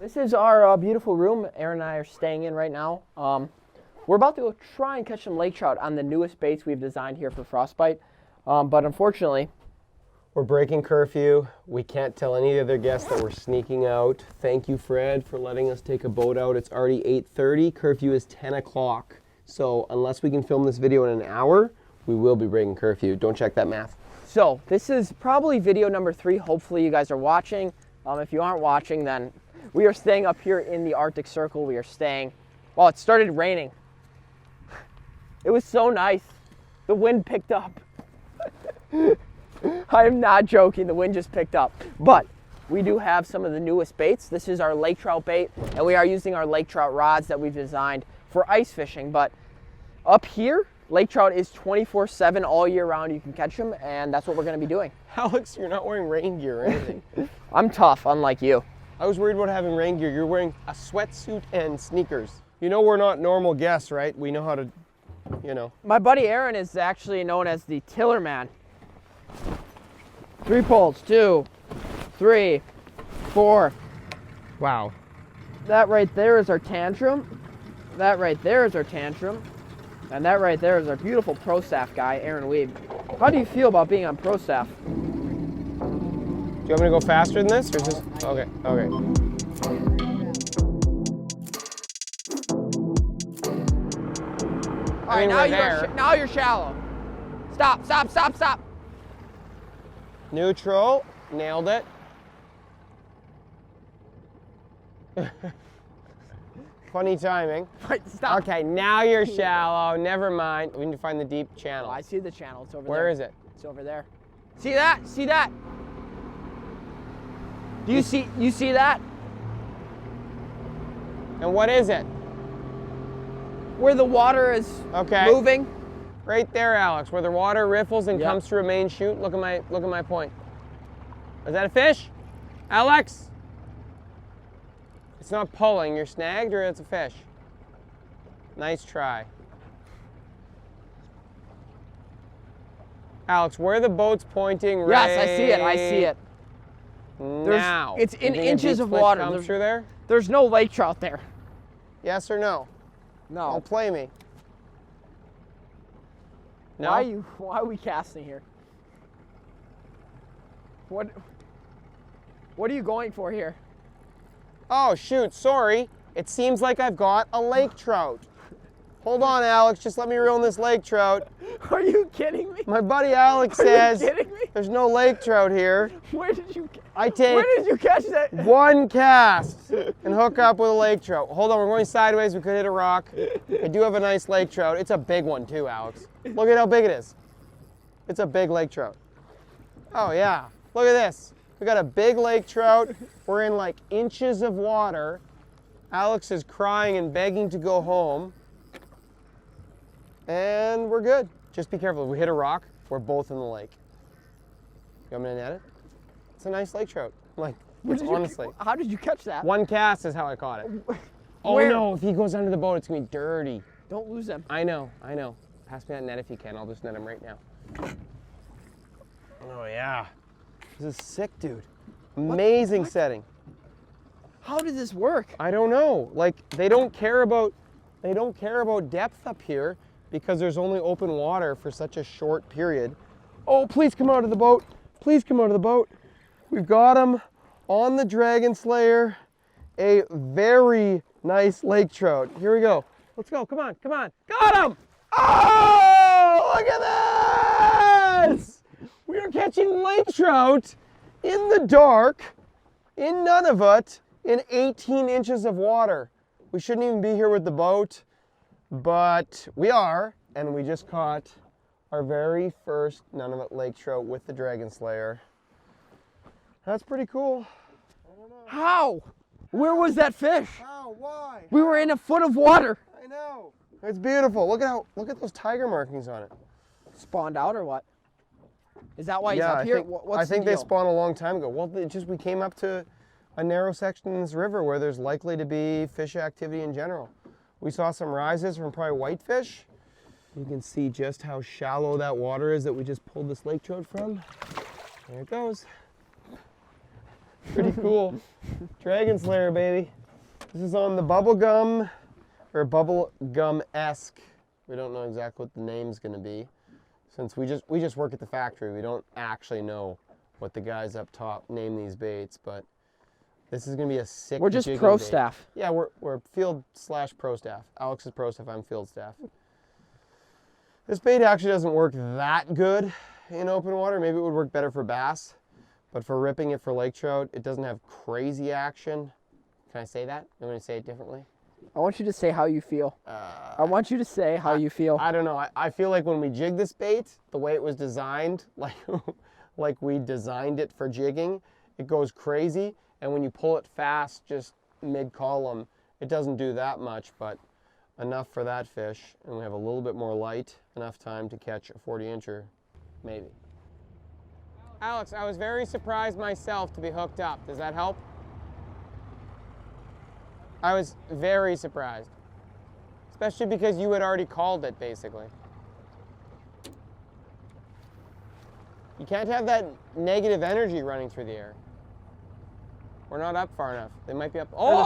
This is our beautiful room Aaron and I are staying in right now. We're about to go try and catch some lake trout on the newest baits we've designed here for Frostbite. But unfortunately, we're breaking curfew. We can't tell any other guests that we're sneaking out. Thank you, Fred, for letting us take a boat out. It's already 8:30. Curfew is 10 o'clock. So unless we can film this video in an hour, we will be breaking curfew. Don't check that math. So this is probably video number 3. Hopefully you guys are watching. If you aren't watching, then we are staying up here in the Arctic Circle. We are staying, well, it started raining. It was so nice. The wind picked up. I am not joking, the wind just picked up. But we do have some of the newest baits. This is our lake trout bait, and we are using our lake trout rods that we've designed for ice fishing. But up here, lake trout is 24/7 all year round. You can catch them, and that's what we're gonna be doing. Alex, you're not wearing rain gear or anything. I'm tough, unlike you. I was worried about having rain gear. You're wearing a sweatsuit and sneakers. You know we're not normal guests, right? We know how to, you know. My buddy Aaron is actually known as the tiller man. 3 poles, 2, 3, 4. Wow. That right there is our tantrum. That right there is our tantrum. And that right there is our beautiful pro staff guy, Aaron Weeb. How do you feel about being on pro staff? Do you want me to go faster than this, or just, okay, okay. All right, now you're shallow. Stop, stop, stop, stop. Neutral, nailed it. Funny timing. Right, stop. Okay, now you're shallow. Never mind. We need to find the deep channel. Oh, I see the channel. It's over there. Where is it? It's over there. See that? See that? Do you see that? And what is it? Where the water is moving. Right there, Alex, where the water riffles and Yep. comes through a main chute. Look at my point. Is that a fish? Alex? It's not pulling. You're snagged, or it's a fish? Nice try. Alex, where the boat's pointing right Yes, I see it. I see it. now. It's in You think a inches deep of split water. comes through there? There's no lake trout there. Yes or no? No. Don't play me. No? Why are we casting here? What are you going for here? Oh, shoot, sorry. It seems like I've got a lake trout. Hold on, Alex, just let me reel in this lake trout. Are you kidding me? My buddy Alex says there's no lake trout here. Where did you catch that? One cast and hook up with a lake trout. Hold on, we're going sideways. We could hit a rock. I do have a nice lake trout. It's a big one too, Alex. Look at how big it is. It's a big lake trout. Oh yeah, look at this. We got a big lake trout. We're in like inches of water. Alex is crying and begging to go home. And we're good. Just be careful. If we hit a rock, we're both in the lake. You want me to net it? It's a nice lake trout. Like, honestly. How did you catch that? One cast is how I caught it. Oh Where? no, if he goes under the boat, it's gonna be dirty. Don't lose them. I know. Pass me that net if you can. I'll just net him right now. Oh yeah. This is sick, dude. Amazing setting. How did this work? I don't know. Like, they don't care about depth up here because there's only open water for such a short period. Oh, please come out of the boat. Please come out of the boat. We've got him on the Dragonslayer. A very nice lake trout. Here we go. Let's go. Come on. Come on. Got him! Oh, look at this! We are catching lake trout in the dark, in Nunavut, in 18 inches of water. We shouldn't even be here with the boat, but we are, and we just caught our very first Nunavut lake trout with the Dragonslayer. That's pretty cool. I don't know. How? Where was that fish? How? Why? We were in a foot of water. I know. It's beautiful. Look at those tiger markings on it. Spawned out or what? Is that why he's up here? I think they spawned a long time ago. Well, we came up to a narrow section in this river where there's likely to be fish activity in general. We saw some rises from probably whitefish. You can see just how shallow that water is that we just pulled this lake trout from. There it goes. Pretty cool. Dragonslayer, baby. This is on the bubblegum, or bubblegum-esque. We don't know exactly what the name's gonna be. Since we just work at the factory, we don't actually know what the guys up top name these baits, but this is gonna be a sick We're just jigging pro bait. staff. Yeah, we're field/pro staff. Alex is pro staff, I'm field staff. This bait actually doesn't work that good in open water. Maybe it would work better for bass, but for ripping it for lake trout, it doesn't have crazy action. Can I say that? You want me to say it differently? I want you to say how you feel. I want you to say how you feel. I don't know. I feel like when we jig this bait, the way it was designed, like we designed it for jigging, it goes crazy. And when you pull it fast, just mid-column, it doesn't do that much, but enough for that fish. And we have a little bit more light, enough time to catch a 40-incher, maybe. Alex, I was very surprised myself to be hooked up. Does that help? I was very surprised, especially because you had already called it, basically. You can't have that negative energy running through the air. We're not up far enough. They might be up. There's a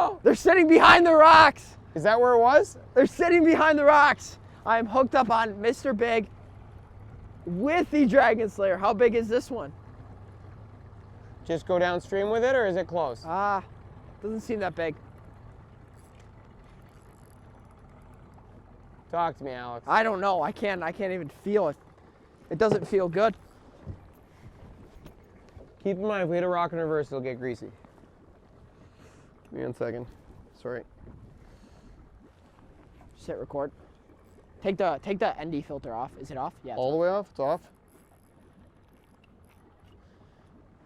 fish. They're sitting behind the rocks. Is that where it was? They're sitting behind the rocks. I'm hooked up on Mr. Big with the Dragonslayer. How big is this one? Just go downstream with it, or is it close? Doesn't seem that big. Talk to me, Alex. I don't know. I can't even feel it. It doesn't feel good. Keep in mind, if we hit a rock in reverse, it'll get greasy. Give me 1 second. Sorry. Just hit record. Take the ND filter off. Is it off? Yeah. All the way off? It's off?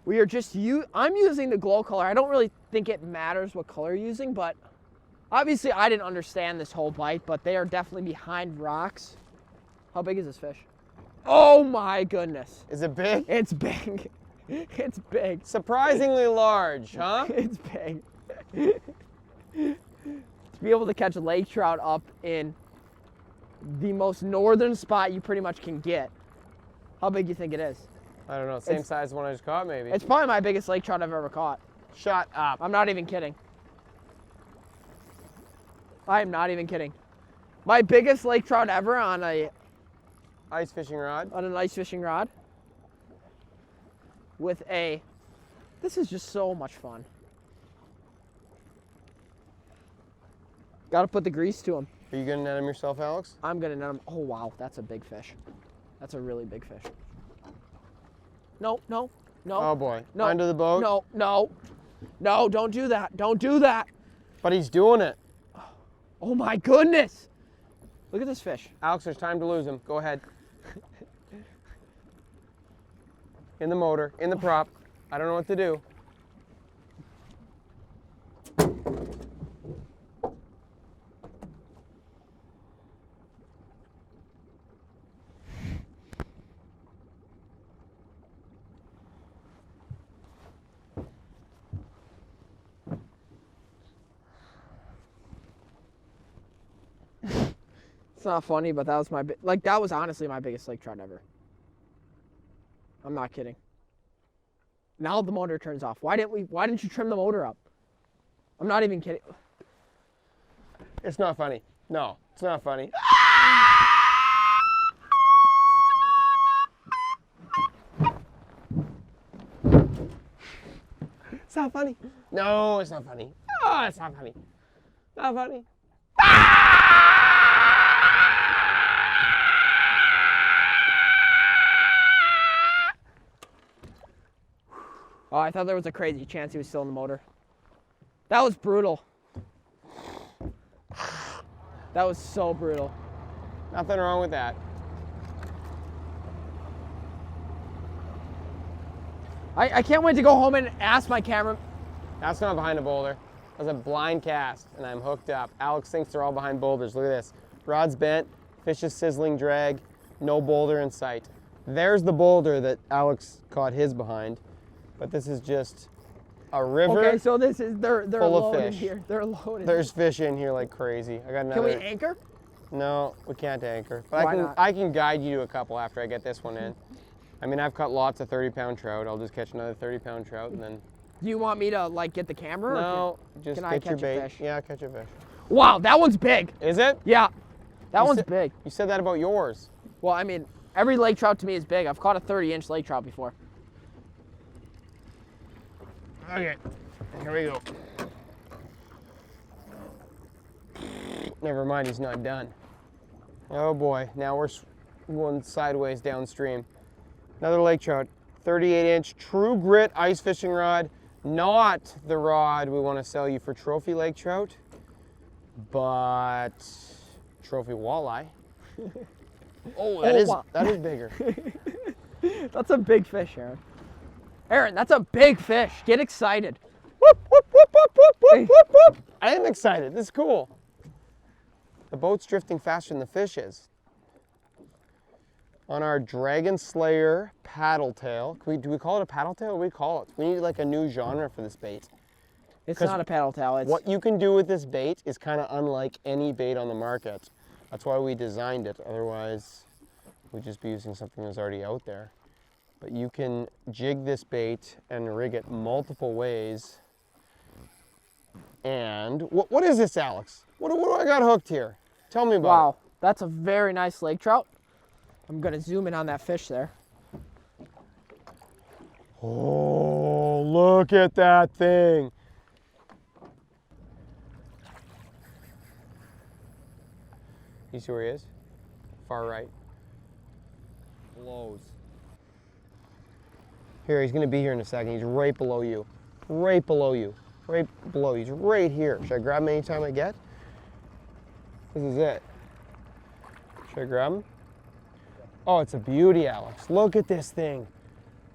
We are just I'm using the glow color. I don't really think it matters what color you're using, but obviously I didn't understand this whole bite, but they are definitely behind rocks. How big is this fish? Oh my goodness. Is it big? It's big. It's big. Surprisingly large, huh? It's big. To be able to catch lake trout up in the most northern spot you pretty much can get. How big do you think it is? I don't know, same size as the one I just caught, maybe. It's probably my biggest lake trout I've ever caught. Shut up. I'm not even kidding. I am not even kidding. My biggest lake trout ever on an ice fishing rod. With a, this is just so much fun. Gotta put the grease to him. Are you gonna net him yourself, Alex? I'm gonna net him. Oh wow, that's a big fish. That's a really big fish. No. Oh boy. No. Under the boat? No, don't do that. Don't do that. But he's doing it. Oh my goodness. Look at this fish. Alex, there's time to lose him. Go ahead. In the motor, in the prop. I don't know what to do. It's not funny, but that was that was honestly my biggest lake trout ever. I'm not kidding. Now the motor turns off. Why didn't you trim the motor up? I'm not even kidding. It's not funny. No, it's not funny. It's not funny. No, it's not funny. Oh, it's not funny. Not funny. Oh, I thought there was a crazy chance he was still in the motor. That was brutal. That was so brutal. Nothing wrong with that. I can't wait to go home and ask my camera. That's not behind a boulder. That's a blind cast, and I'm hooked up. Alex thinks they're all behind boulders. Look at this. Rod's bent, fish is sizzling drag, no boulder in sight. There's the boulder that Alex caught his behind, but this is just a river. Okay, so this is they're full of loaded fish. here. They're loaded. There's fish in here like crazy. I got another. Can we anchor? No, we can't anchor. But Why not? I can guide you to a couple after I get this one in. I mean, I've caught lots of 30-pound trout. I'll just catch another 30-pound trout and then... Do you want me to like get the camera? No, just can I get your catch a bait. fish? Yeah, catch a fish. Wow, that one's big. Is it? Yeah, that You one's said- big. You said that about yours. Well, I mean, every lake trout to me is big. I've caught a 30-inch lake trout before. Okay, here we go. Never mind, he's not done. Oh boy, now we're going sideways downstream. Another lake trout, 38-inch true grit ice fishing rod. Not the rod we want to sell you for trophy lake trout, but trophy walleye. Oh, that is bigger. That's a big fish, Aaron. Aaron, that's a big fish. Get excited. Whoop, whoop, whoop, whoop, whoop, whoop, whoop, whoop. I am excited. This is cool. The boat's drifting faster than the fish is. On our Dragonslayer paddle tail. Do we call it a paddle tail? What do we call it? We need like a new genre for this bait. It's not a paddle tail. It's... What you can do with this bait is kind of unlike any bait on the market. That's why we designed it. Otherwise, we'd just be using something that's already out there. But you can jig this bait and rig it multiple ways. And what is this, Alex? What do I got hooked here? Tell me about it. Wow, that's a very nice lake trout. I'm gonna zoom in on that fish there. Oh, look at that thing. You see where he is? Far right. Blows. Here, he's gonna be here in a second. He's right below you. Right below you. Right below. He's right here. Should I grab him anytime I get? This is it. Should I grab him? Oh, it's a beauty, Alex. Look at this thing.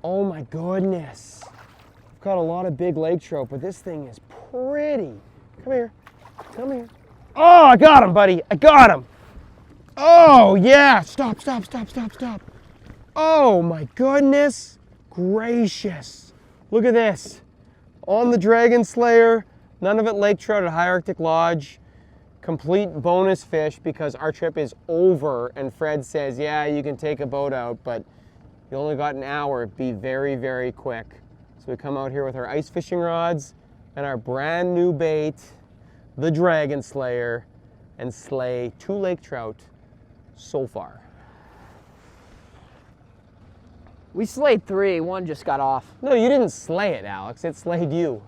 Oh my goodness. I've caught a lot of big lake trout, but this thing is pretty. Come here. Come here. Oh, I got him, buddy. I got him. Oh, yeah. Stop, stop, stop, stop, stop. Oh my goodness gracious. Look at this. On the Dragonslayer, none of it lake trout at High Arctic Lodge. Complete bonus fish because our trip is over and Fred says, yeah, you can take a boat out, but you only got an hour. Be very, very quick. So we come out here with our ice fishing rods and our brand new bait, the Dragonslayer, and slay 2 lake trout so far. We slayed 3, 1 just got off. No, you didn't slay it, Alex. It slayed you.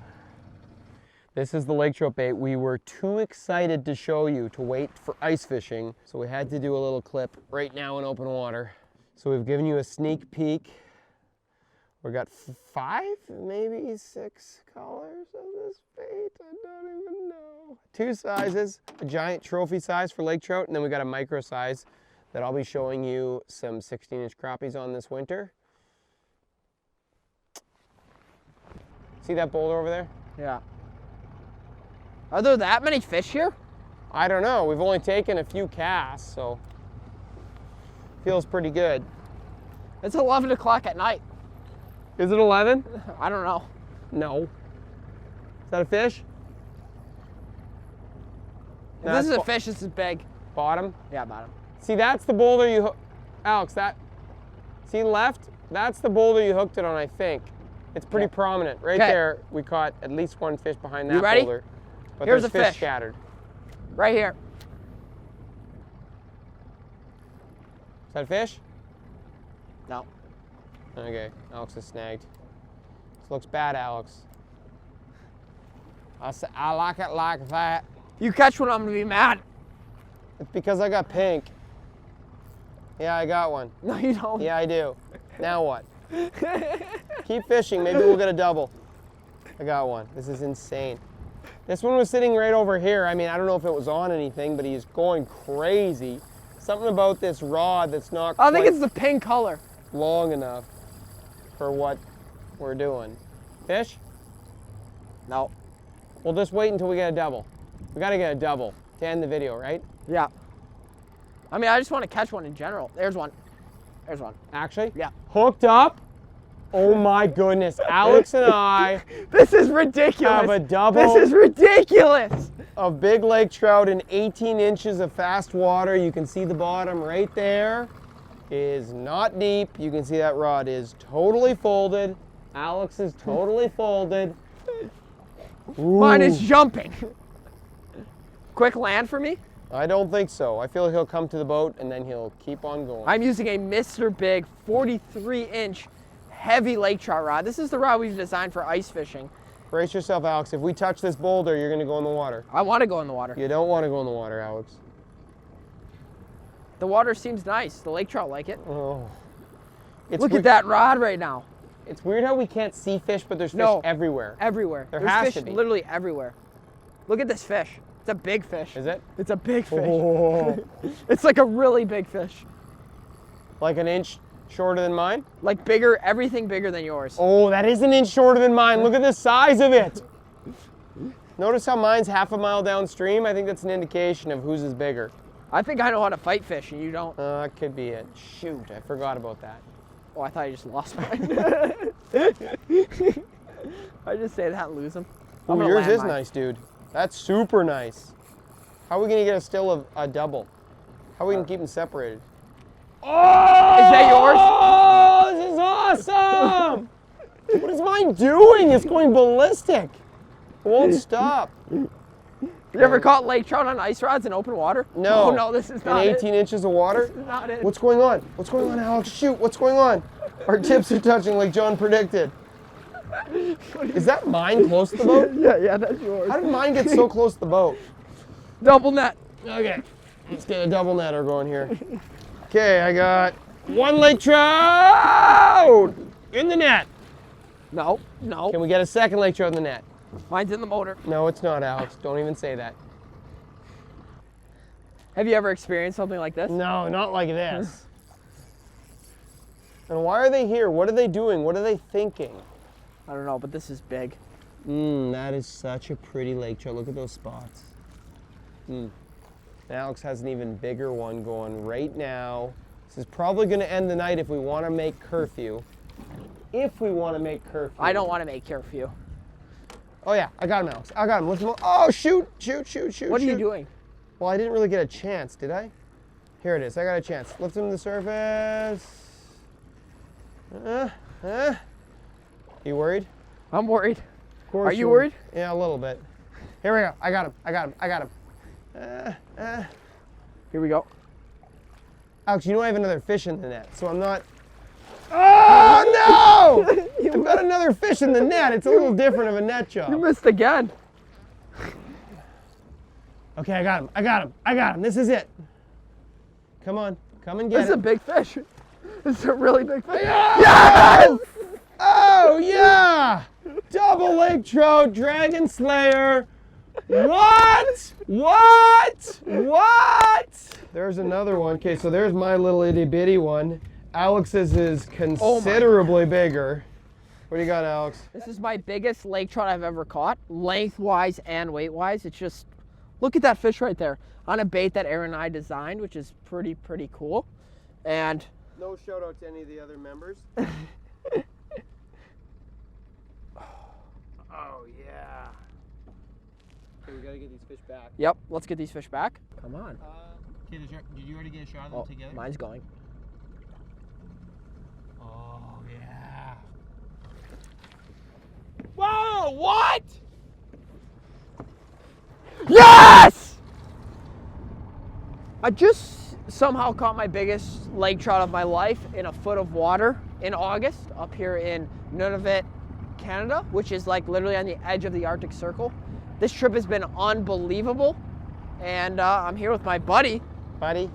This is the lake trout bait. We were too excited to show you to wait for ice fishing, so we had to do a little clip right now in open water. So we've given you a sneak peek. We got 5, maybe 6 colors of this bait. I don't even know. 2 sizes, a giant trophy size for lake trout, and then we got a micro size that I'll be showing you some 16-inch crappies on this winter. See that boulder over there? Yeah. Are there that many fish here? I don't know. We've only taken a few casts, so feels pretty good. It's 11 o'clock at night. Is it 11? I don't know. No. Is that a fish? If this is a fish, this is big. Bottom? Yeah, bottom. See, that's the boulder you Alex, see left? That's the boulder you hooked it on, I think. It's pretty prominent. Right there, we caught at least 1 fish behind that You ready? boulder. But Here's there's a fish. scattered. Right here. Is that a fish? No. Okay, Alex is snagged. This looks bad, Alex. I like it like that. You catch one, I'm gonna be mad. It's because I got pink. Yeah, I got one. No, you don't. Yeah, I do. Now what? Keep fishing, maybe we'll get a double. I got one. This is insane. This one was sitting right over here. I mean, I don't know if it was on anything, but he's going crazy. Something about this rod that's not I think quite it's the pink color. long enough for what we're doing. Fish? No. We'll just wait until we get a double. We gotta get a double to end the video, right? Yeah. I mean, I just want to catch one in general. There's one. There's one. Actually? Yeah. Hooked up? Oh my goodness. Alex and I This is ridiculous. have a double This is ridiculous. of big lake trout in 18 inches of fast water. You can see the bottom right there. is not deep. You can see that rod is totally folded. Alex is totally folded. Mine is Ooh. jumping. Quick land for me. I don't think so. I feel like he'll come to the boat and then he'll keep on going. I'm using a Mr. Big 43-inch heavy lake trout rod. This is the rod we've designed for ice fishing. Brace yourself, Alex. If we touch this boulder, you're going to go in the water. I want to go in the water. You don't want to go in the water, Alex. The water seems nice. The lake trout like it. Oh. Look at that rod right now. It's weird how we can't see fish, but there's fish everywhere. Everywhere. There There's has fish to be. literally everywhere. Look at this fish. It's a big fish. Is it? It's a big fish. Oh. It's like a really big fish. Like an inch shorter than mine? Like bigger, everything bigger than yours. Oh, that is an inch shorter than mine. Look at the size of it. Notice how mine's half a mile downstream? I think that's an indication of whose is bigger. I think I know how to fight fish and you don't. That could be it. Shoot, I forgot about that. Oh, I thought I just lost mine. I just say that and lose them. Oh, yours is nice, dude. That's super nice. How are we going to get a still of a double? How are we going to keep them separated? Oh! Is that yours? Oh, this is awesome! What is mine doing? It's going ballistic. It won't stop. You ever caught lake trout on ice rods in open water? No. Oh, no, this is not in 18 inches of water? This is not it. What's going on? What's going on, Alex? Shoot, what's going on? Our tips are touching like John predicted. Is that mine close to the boat? Yeah, that's yours. How did mine get so close to the boat? Double net. Okay, let's get a double netter going here. Okay, I got one lake trout in the net. No. Can we get a second lake trout in the net? Mine's in the motor. No, it's not, Alex. Don't even say that. Have you ever experienced something like this? No, not like this. And why are they here? What are they doing? What are they thinking? I don't know, but this is big. That is such a pretty lake trout. Look at those spots. Alex has an even bigger one going right now. This is probably going to end the night if we want to make curfew. If we want to make curfew. I don't want to make curfew. Oh yeah, I got him, Alex. I got him. Lift him up. Oh, shoot. What are you doing? Well, I didn't really get a chance, did I? Here it is. I got a chance. Lift him to the surface. You worried? I'm worried. Of course. Are you worried? Yeah, a little bit. Here we go. I got him. Here we go. Alex, you know I have another fish in the net, so I'm not... Oh, no! I've got another fish in the net. It's a little different of a net job. You missed again. Okay, I got him. This is it. Come on. Come and get it. This is a big fish. This is a really big fish. Yes! Oh, yeah! Double lake trout, Dragonslayer. What? There's another one. Okay, so there's my little itty bitty one. Alex's is considerably bigger. What do you got, Alex? This is my biggest lake trout I've ever caught, lengthwise and weight-wise. It's just, look at that fish right there on a bait that Aaron and I designed, which is pretty cool. And no shout out to any of the other members. Oh, yeah. Okay, we gotta get these fish back. Yep, let's get these fish back. Come on. Okay, did you already get a shot of them together? Mine's going. Oh, yeah. Whoa, what? Yes! I just somehow caught my biggest lake trout of my life in a foot of water in August up here in Nunavut, Canada, which is like literally on the edge of the Arctic Circle. This trip has been unbelievable, and I'm here with my buddy. Buddy,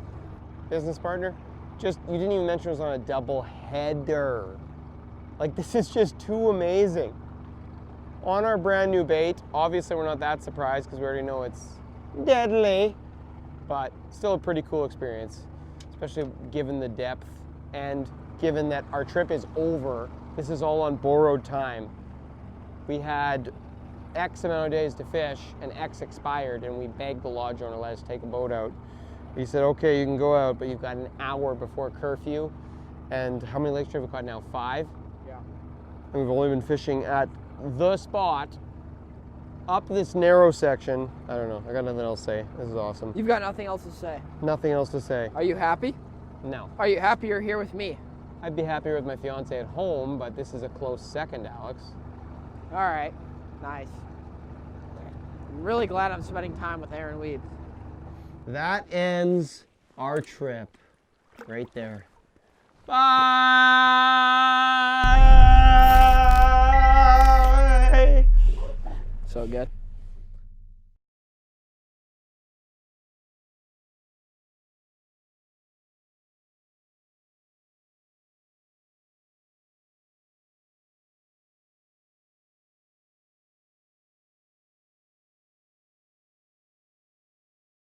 business partner. You didn't even mention it was on a double header. Like, this is just too amazing. On our brand new bait, obviously we're not that surprised because we already know it's deadly, but still a pretty cool experience, especially given the depth and given that our trip is over. This is all on borrowed time. We had X amount of days to fish and X expired, and we begged the lodge owner to let us take a boat out. He said, okay, you can go out, but you've got an hour before curfew. And how many lakes have we caught now? 5? Yeah. And we've only been fishing at the spot up this narrow section. I don't know. I got nothing else to say. This is awesome. You've got nothing else to say. Nothing else to say. Are you happy? No. Are you happy you're here with me? I'd be happier with my fiance at home, but this is a close second, Alex. All right, nice. I'm really glad I'm spending time with Aaron Weed. That ends our trip right there. Bye! So good.